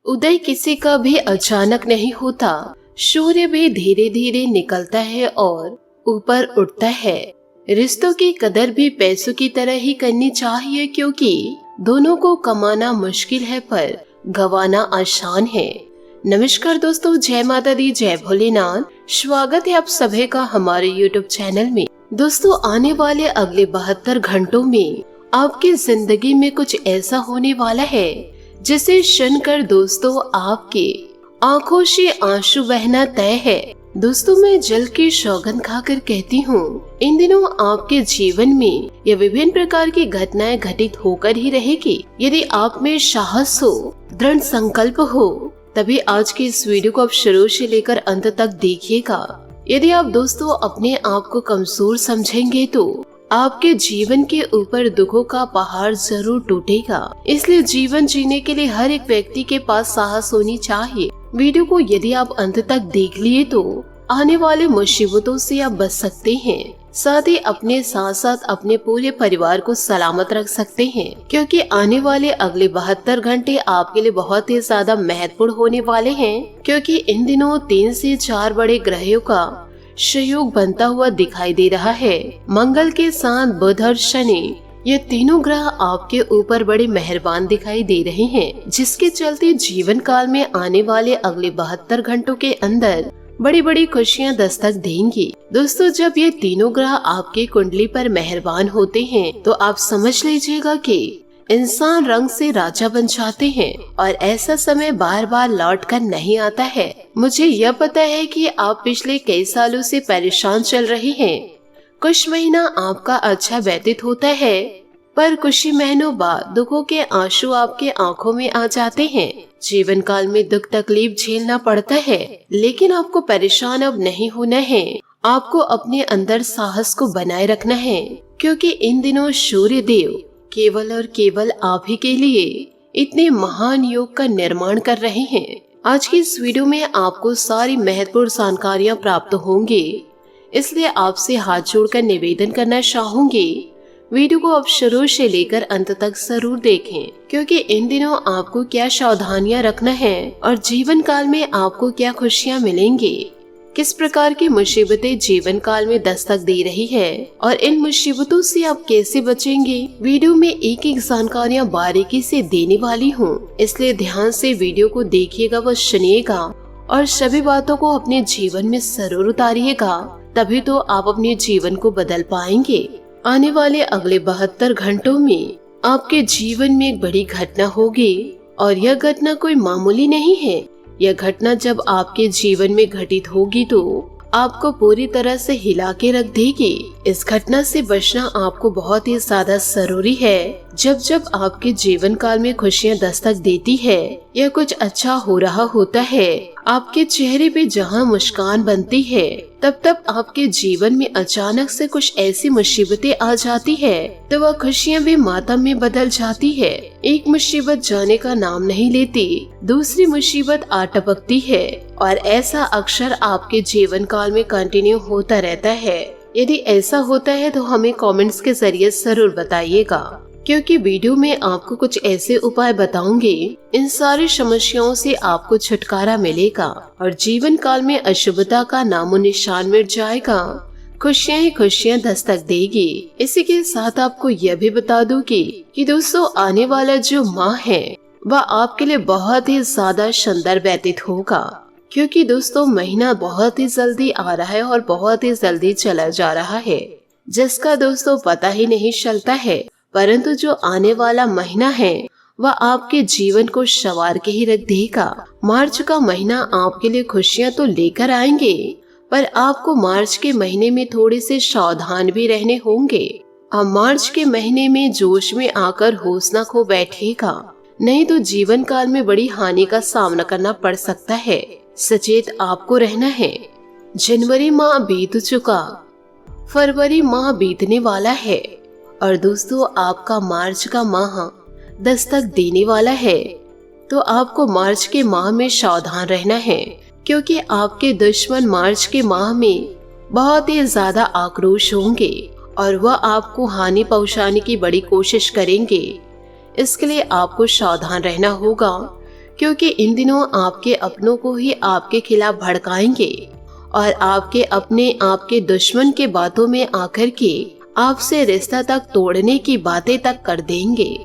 उदय किसी का भी अचानक नहीं होता। सूर्य भी धीरे धीरे निकलता है और ऊपर उठता है। रिश्तों की कदर भी पैसों की तरह ही करनी चाहिए, क्योंकि दोनों को कमाना मुश्किल है पर गंवाना आसान है। नमस्कार दोस्तों, जय माता दी, जय भोलेनाथ। स्वागत है आप सभी का हमारे YouTube चैनल में। दोस्तों, आने वाले अगले 72 घंटों में आपकी जिंदगी में कुछ ऐसा होने वाला है जिसे सुनकर दोस्तों आपके आंखों से आंसू बहना तय है। दोस्तों, मैं जल की सौगंध खाकर कहती हूँ, इन दिनों आपके जीवन में ये विभिन्न प्रकार की घटनाएं घटित होकर ही रहेगी। यदि आप में साहस हो, दृढ़ संकल्प हो, तभी आज की इस वीडियो को आप शुरू से लेकर अंत तक देखिएगा। यदि आप दोस्तों अपने आप को कमजोर समझेंगे तो आपके जीवन के ऊपर दुखों का पहाड़ जरूर टूटेगा। इसलिए जीवन जीने के लिए हर एक व्यक्ति के पास साहस होनी चाहिए। वीडियो को यदि आप अंत तक देख लिए तो आने वाले मुसीबतों से आप बच सकते हैं। साथ ही अपने साथ साथ अपने पूरे परिवार को सलामत रख सकते हैं, क्योंकि आने वाले अगले 72 घंटे आपके लिए बहुत ही ज्यादा महत्वपूर्ण होने वाले हैं। क्योंकि इन दिनों 3 से 4 बड़े ग्रहों का संयोग बनता हुआ दिखाई दे रहा है। मंगल के साथ बुध और शनि, ये तीनों ग्रह आपके ऊपर बड़े मेहरबान दिखाई दे रहे हैं, जिसके चलते जीवन काल में आने वाले अगले 72 घंटों के अंदर बड़ी बड़ी खुशियां दस्तक देंगी। दोस्तों, जब ये तीनों ग्रह आपके कुंडली पर मेहरबान होते हैं तो आप समझ लीजिएगा कि इंसान रंग से राजा बन जाते हैं और ऐसा समय बार बार लौट कर नहीं आता है। मुझे यह पता है कि आप पिछले कई सालों से परेशान चल रहे हैं। कुछ महीना आपका अच्छा व्यतीत होता है, पर कुछ ही महीनों बाद दुखों के आंसू आपके आंखों में आ जाते हैं। जीवन काल में दुख तकलीफ झेलना पड़ता है, लेकिन आपको परेशान अब नहीं होना है। आपको अपने अंदर साहस को बनाए रखना है, क्योंकि इन दिनों सूर्य देव केवल और केवल आप ही के लिए इतने महान योग का निर्माण कर रहे हैं। आज की इस वीडियो में आपको सारी महत्वपूर्ण जानकारियां प्राप्त होंगी, इसलिए आपसे हाथ जोड़कर निवेदन करना चाहूंगी, वीडियो को आप शुरू से लेकर अंत तक जरूर देखें, क्योंकि इन दिनों आपको क्या सावधानियां रखना है और जीवन काल में आपको क्या खुशियां मिलेंगी, किस प्रकार की मुसीबतें जीवन काल में दस्तक दे रही है और इन मुसीबतों से आप कैसे बचेंगे। वीडियो में एक एक जानकारियाँ बारीकी से देने वाली हूँ, इसलिए ध्यान से वीडियो को देखिएगा व सुनिएगा और सभी बातों को अपने जीवन में जरूर उतारिएगा, तभी तो आप अपने जीवन को बदल पाएंगे। आने वाले अगले 72 घंटों में आपके जीवन में एक बड़ी घटना होगी और यह घटना कोई मामूली नहीं है। यह घटना जब आपके जीवन में घटित होगी तो आपको पूरी तरह से हिला के रख देगी। इस घटना से बचना आपको बहुत ही ज्यादा जरूरी है। जब जब आपके जीवन काल में खुशियां दस्तक देती है या कुछ अच्छा हो रहा होता है, आपके चेहरे पे जहां मुस्कान बनती है, तब तब आपके जीवन में अचानक से कुछ ऐसी मुसीबतें आ जाती है तो वह खुशियां भी मातम में बदल जाती है। एक मुसीबत जाने का नाम नहीं लेती, दूसरी मुसीबत आ टपकती है और ऐसा अक्सर आपके जीवन काल में कंटिन्यू होता रहता है। यदि ऐसा होता है तो हमें कमेंट्स के जरिए जरूर बताइएगा, क्योंकि वीडियो में आपको कुछ ऐसे उपाय बताऊंगी, इन सारी समस्याओं से आपको छुटकारा मिलेगा और जीवन काल में अशुभता का नामो निशान मिट जाएगा। खुशियां ही खुशियां दस्तक देगी। इसी के साथ आपको यह भी बता दूं कि दोस्तों, आने वाला जो माह है वह आपके लिए बहुत ही ज्यादा शानदार व्यतीत होगा, क्योंकि दोस्तों महीना बहुत ही जल्दी आ रहा है और बहुत ही जल्दी चला जा रहा है, जिसका दोस्तों पता ही नहीं चलता है। परंतु जो आने वाला महीना है वह आपके जीवन को संवार के ही रख देगा। मार्च का महीना आपके लिए खुशियां तो लेकर आएंगे, पर आपको मार्च के महीने में थोड़े से सावधान भी रहने होंगे। आप मार्च के महीने में जोश में आकर होश न खो बैठेगा, नहीं तो जीवन काल में बड़ी हानि का सामना करना पड़ सकता है। सचेत आपको रहना है। जनवरी माह बीत चुका, फरवरी माह बीतने वाला है और दोस्तों आपका मार्च का माह दस्तक देने वाला है। तो आपको मार्च के माह में सावधान रहना है, क्योंकि आपके दुश्मन मार्च के माह में बहुत ही ज्यादा आक्रोश होंगे और वह आपको हानि पहुंचाने की बड़ी कोशिश करेंगे। इसके लिए आपको सावधान रहना होगा। क्योंकि इन दिनों आपके अपनों को ही आपके खिलाफ भड़काएंगे और आपके अपने आपके दुश्मन के बातों में आकर के आपसे रिश्ता तक तोड़ने की बातें तक कर देंगे।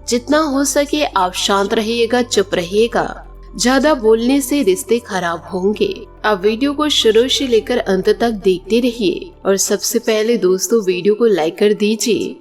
जितना हो सके आप शांत रहिएगा, चुप रहिएगा। ज्यादा बोलने से रिश्ते खराब होंगे। आप वीडियो को शुरू से लेकर अंत तक देखते रहिए और सबसे पहले दोस्तों वीडियो को लाइक कर दीजिए।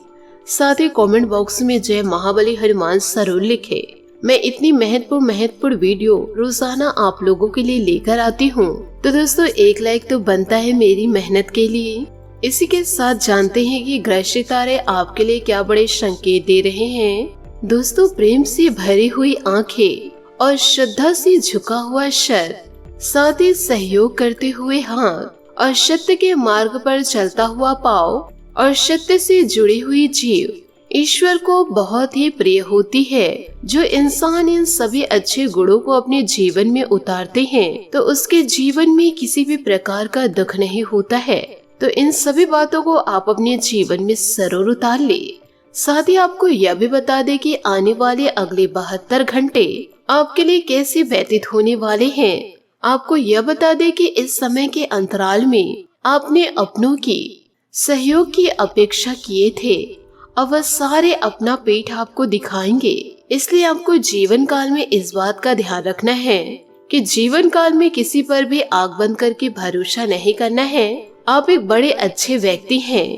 साथ ही कमेंट बॉक्स में जय महाबली हनुमान जरूर लिखे। मैं इतनी महत्वपूर्ण वीडियो रोजाना आप लोगों के लिए लेकर आती हूँ, तो दोस्तों एक लाइक तो बनता है मेरी मेहनत के लिए। इसी के साथ जानते हैं कि ग्रह सितारे आपके लिए क्या बड़े संकेत दे रहे हैं। दोस्तों प्रेम से भरी हुई आंखें और श्रद्धा से झुका हुआ सर, साथ ही सहयोग करते हुए हाथ और सत्य के मार्ग पर चलता हुआ पाँव और सत्य से जुड़ी हुई जीव ईश्वर को बहुत ही प्रिय होती है। जो इंसान इन सभी अच्छे गुणों को अपने जीवन में उतारते हैं तो उसके जीवन में किसी भी प्रकार का दुख नहीं होता है। तो इन सभी बातों को आप अपने जीवन में जरूर उतार ले। साथ ही आपको यह भी बता दे कि आने वाले अगले 72 घंटे आपके लिए कैसे व्यतीत होने वाले हैं। आपको यह बता दे कि इस समय के अंतराल में आपने अपनों की सहयोग की अपेक्षा किए थे, अब वह सारे अपना पेट आपको दिखाएंगे। इसलिए आपको जीवन काल में इस बात का ध्यान रखना है कि जीवन काल में किसी पर भी आंख बंद करके भरोसा नहीं करना है। आप एक बड़े अच्छे व्यक्ति हैं,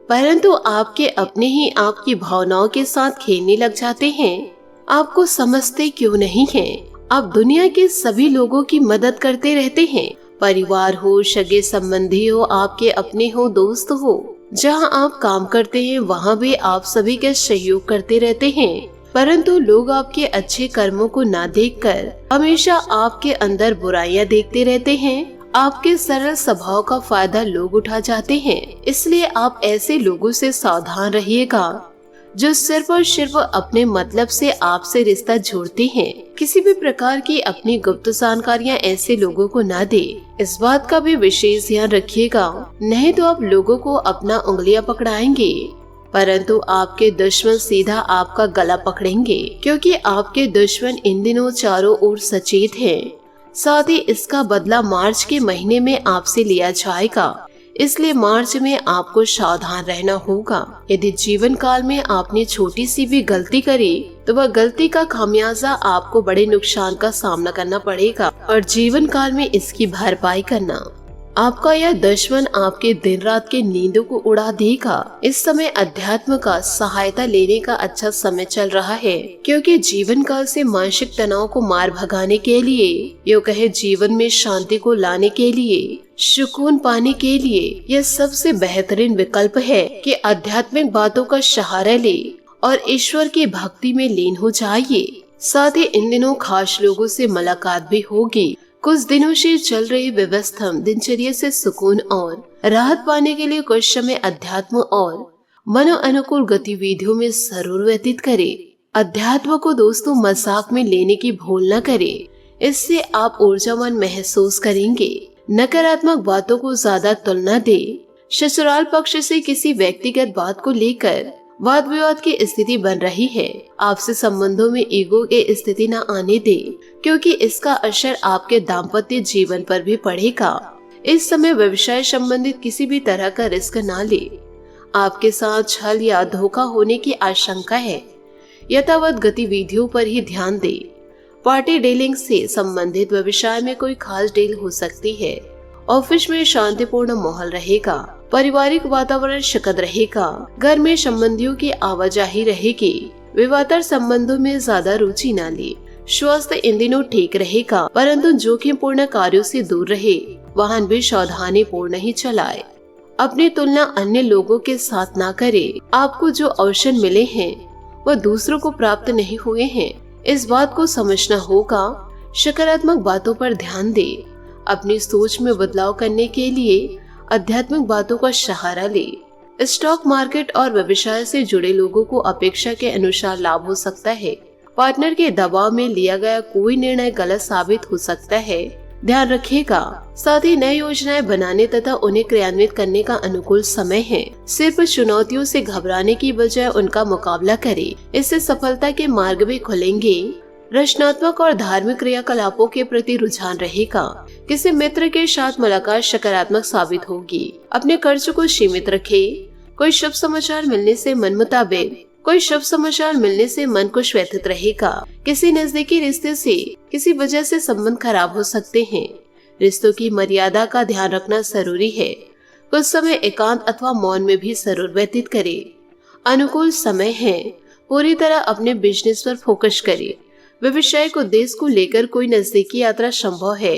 परंतु आपके अपने ही आपकी भावनाओं के साथ खेलने लग जाते हैं। आपको समझते क्यों नहीं हैं? आप दुनिया के सभी लोगों की मदद करते रहते हैं, परिवार हो, सगे संबंधी हो, आपके अपने हो, दोस्त हो। जहां आप काम करते हैं वहां भी आप सभी का सहयोग करते रहते हैं, परंतु लोग आपके अच्छे कर्मों को ना देखकर हमेशा आपके अंदर बुराइयां देखते रहते हैं। आपके सरल स्वभाव का फायदा लोग उठा जाते हैं। इसलिए आप ऐसे लोगों से सावधान रहिएगा जो सिर्फ और सिर्फ अपने मतलब से आपसे रिश्ता जोड़ते हैं। किसी भी प्रकार की अपनी गुप्त जानकारियां ऐसे लोगों को ना दे। इस बात का भी विशेष ध्यान रखिएगा, नहीं तो आप लोगों को अपना उंगलियां पकड़ाएंगे, परंतु आपके दुश्मन सीधा आपका गला पकड़ेंगे, क्योंकि आपके दुश्मन इन दिनों चारों ओर सचेत हैं। साथ ही इसका बदला मार्च के महीने में आपसे लिया जाएगा। इसलिए मार्च में आपको सावधान रहना होगा। यदि जीवन काल में आपने छोटी सी भी गलती करी तो वह गलती का खामियाजा आपको बड़े नुकसान का सामना करना पड़ेगा और जीवन काल में इसकी भरपाई करना। आपका यह दुश्मन आपके दिन रात के नींदों को उड़ा देगा। इस समय अध्यात्म का सहायता लेने का अच्छा समय चल रहा है, क्योंकि जीवन काल से मानसिक तनाव को मार भगाने के लिए, यो कहे जीवन में शांति को लाने के लिए, सुकून पाने के लिए यह सबसे बेहतरीन विकल्प है कि आध्यात्मिक बातों का सहारा ले और ईश्वर की भक्ति में लीन हो जाइए। साथ ही इन दिनों खास लोगों से मुलाकात भी होगी। कुछ दिनों से चल रही व्यवस्था दिनचर्या से सुकून और राहत पाने के लिए कुछ समय अध्यात्म और मनो अनुकूल गतिविधियों में जरूर व्यतीत करे। अध्यात्म को दोस्तों मजाक में लेने की भूल न करे, इससे आप ऊर्जावान महसूस करेंगे। नकारात्मक बातों को ज्यादा तुलना दे। ससुराल पक्ष से किसी व्यक्तिगत बात को लेकर वाद विवाद की स्थिति बन रही है। आपसे संबंधों में ईगो की स्थिति न आने दे, क्योंकि इसका असर आपके दाम्पत्य जीवन पर भी पड़ेगा। इस समय व्यवसाय संबंधित किसी भी तरह का रिस्क न ले। आपके साथ छल या धोखा होने की आशंका है। यथावत गतिविधियों पर ही ध्यान दे। पार्टी डीलिंग से संबंधित व्यवसाय में कोई खास डील हो सकती है। ऑफिस में शांतिपूर्ण माहौल रहेगा। पारिवारिक वातावरण सुखद रहेगा। घर में संबंधियों की आवाजाही रहेगी। विवादास्पद संबंधों में ज्यादा रुचि न ले। स्वास्थ्य इन दिनों ठीक रहेगा, परंतु जोखिम पूर्ण कार्यों से दूर रहे। वाहन भी सावधानी पूर्ण ही चलाए। अपनी तुलना अन्य लोगों के साथ ना करे। आपको जो अवसर मिले हैं वह दूसरों को प्राप्त नहीं हुए हैं, इस बात को समझना होगा। सकारात्मक बातों पर ध्यान दे। अपनी सोच में बदलाव करने के लिए आध्यात्मिक बातों का सहारा ले। स्टॉक मार्केट और व्यवसाय से जुड़े लोगों को अपेक्षा के अनुसार लाभ हो सकता है। पार्टनर के दबाव में लिया गया कोई निर्णय गलत साबित हो सकता है, ध्यान रखिएगा। साथ ही नई योजनाएं बनाने तथा उन्हें क्रियान्वित करने का अनुकूल समय है। सिर्फ चुनौतियों से घबराने की बजाय उनका मुकाबला करें, इससे सफलता के मार्ग भी खुलेंगे। रचनात्मक और धार्मिक क्रियाकलापों के प्रति रुझान रहेगा। किसी मित्र के साथ मुलाकात सकारात्मक साबित होगी। अपने खर्च को सीमित रखें। कोई शुभ समाचार मिलने से मन को व्यथित रहेगा। किसी नजदीकी रिश्ते से किसी वजह से संबंध खराब हो सकते हैं। रिश्तों की मर्यादा का ध्यान रखना जरूरी है। कुछ समय एकांत अथवा मौन में भी जरूर व्यतीत करें। अनुकूल समय है। पूरी तरह अपने बिजनेस पर फोकस करें। व्यवसायिक उद्देश्य को लेकर कोई नजदीकी यात्रा संभव है।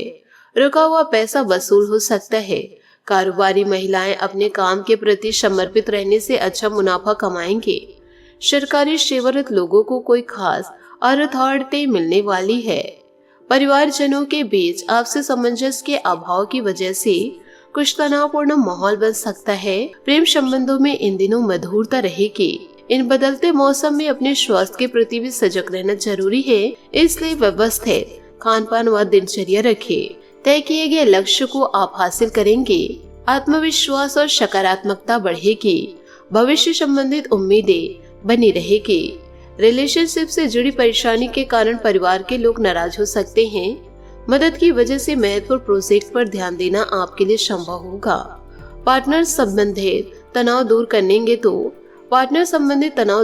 रुका हुआ पैसा वसूल हो सकता है। कारोबारी महिलाएं अपने काम के प्रति समर्पित रहने से अच्छा मुनाफा कमाएंगे। सरकारी सेवारत लोगों को कोई खास अथॉरिटी मिलने वाली है। परिवारजनों के बीच आपसी सामंजस्य के अभाव की वजह से कुछ तनावपूर्ण माहौल बन सकता है। प्रेम संबंधों में इन दिनों मधुरता रहेगी। इन बदलते मौसम में अपने स्वास्थ्य के प्रति भी सजग रहना जरूरी है, इसलिए व्यवस्थित खान पान व दिनचर्या रखें। तय किए गए लक्ष्य को आप हासिल करेंगे। आत्मविश्वास और सकारात्मकता बढ़ेगी। भविष्य संबंधित उम्मीदें बनी रहेगी। रिलेशनशिप से जुड़ी परेशानी के कारण परिवार के लोग नाराज हो सकते हैं। मदद की वजह से महत्वपूर्ण प्रोजेक्ट पर ध्यान देना आपके लिए संभव होगा। पार्टनर संबंधित तनाव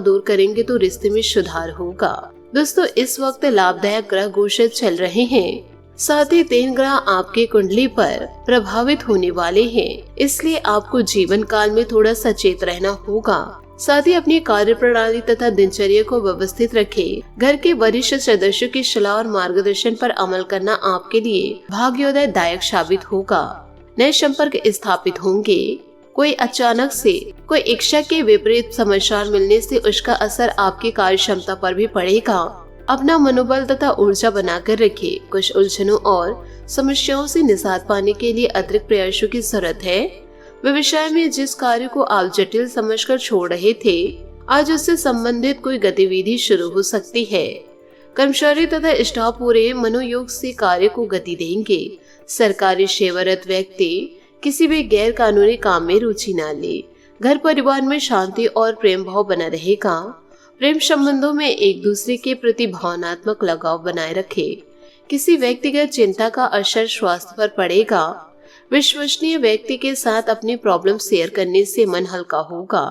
दूर करेंगे तो रिश्ते में सुधार होगा। दोस्तों, इस वक्त लाभदायक ग्रह गोचर चल रहे हैं। साथ ही 3 ग्रह आपके कुंडली पर प्रभावित होने वाले हैं, इसलिए आपको जीवन काल में थोड़ा सचेत रहना होगा। साथ ही अपनी कार्य प्रणाली तथा दिनचर्या को व्यवस्थित रखें। घर के वरिष्ठ सदस्यों की सलाह और मार्गदर्शन पर अमल करना आपके लिए भाग्योदयदायक साबित होगा। नए संपर्क स्थापित होंगे। कोई अचानक से कोई इच्छा के विपरीत समाचार मिलने से उसका असर आपकी कार्य क्षमता पर भी पड़ेगा। अपना मनोबल तथा ऊर्जा बनाकर रखें। कुछ उलझनों और समस्याओं से निजात पाने के लिए अतिरिक्त प्रयासों की जरूरत है। व्यवसाय में जिस कार्य को आप जटिल समझकर छोड़ रहे थे, आज उससे संबंधित कोई गतिविधि शुरू हो सकती है। कर्मचारी तथा स्टाफ पूरे मनोयोग से कार्य को गति देंगे। सरकारी सेवारत व्यक्ति किसी भी गैर कानूनी काम में रुचि न ले। घर परिवार में शांति और प्रेम भाव बना रहेगा। प्रेम संबंधों में एक दूसरे के प्रति भावनात्मक लगाव बनाए रखें। किसी व्यक्तिगत चिंता का असर स्वास्थ्य पर पड़ेगा। विश्वसनीय व्यक्ति के साथ अपनी प्रॉब्लम शेयर करने से मन हल्का होगा।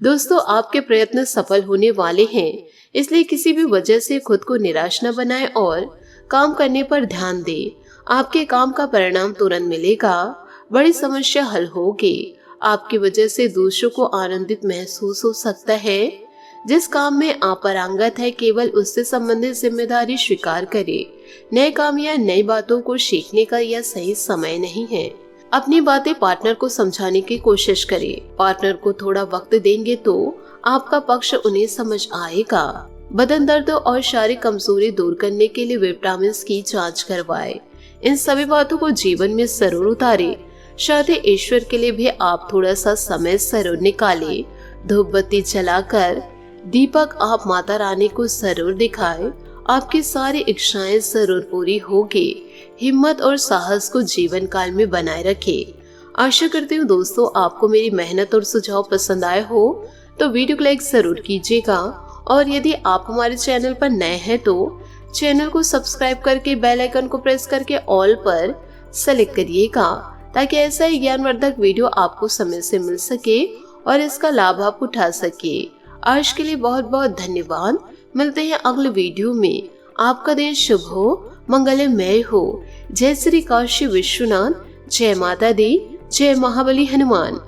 दोस्तों, आपके प्रयत्न सफल होने वाले हैं, इसलिए किसी भी वजह से खुद को निराश न बनाएं और काम करने पर ध्यान दें। आपके काम का परिणाम तुरंत मिलेगा। बड़ी समस्या हल होगी। आपकी वजह से दूसरों को आनंदित महसूस हो सकता है। जिस काम में आप पारंगत है, केवल उससे संबंधित जिम्मेदारी स्वीकार करें। नए काम या नई बातों को सीखने का यह सही समय नहीं है। अपनी बातें पार्टनर को समझाने की कोशिश करें। पार्टनर को थोड़ा वक्त देंगे तो आपका पक्ष उन्हें समझ आएगा। बदन दर्द और शारीरिक कमजोरी दूर करने के लिए विटामिन की जांच करवाएं। इन सभी बातों को जीवन में जरूर उतारें। साथ ही ईश्वर के लिए भी आप थोड़ा सा समय जरूर निकालें। धूप बत्ती जलाकर दीपक आप माता रानी को जरूर दिखाएं। आपकी सारी इच्छाएं जरूर पूरी होगी। हिम्मत और साहस को जीवन काल में बनाए रखें। आशा करती हूँ दोस्तों, आपको मेरी मेहनत और सुझाव पसंद आए हो तो वीडियो को लाइक जरूर कीजिएगा। और यदि आप हमारे चैनल पर नए हैं तो चैनल को सब्सक्राइब करके बेल आइकन को प्रेस करके ऑल पर सेलेक्ट करिएगा, ताकि ऐसा ही ज्ञानवर्धक वीडियो आपको समय से मिल सके और इसका लाभ आप उठा सके। आज के लिए बहुत बहुत धन्यवाद। मिलते हैं अगले वीडियो में। आपका दिन शुभ हो, मंगलमय हो। जय श्री काशी विश्वनाथ। जय माता दी। जय महाबली हनुमान।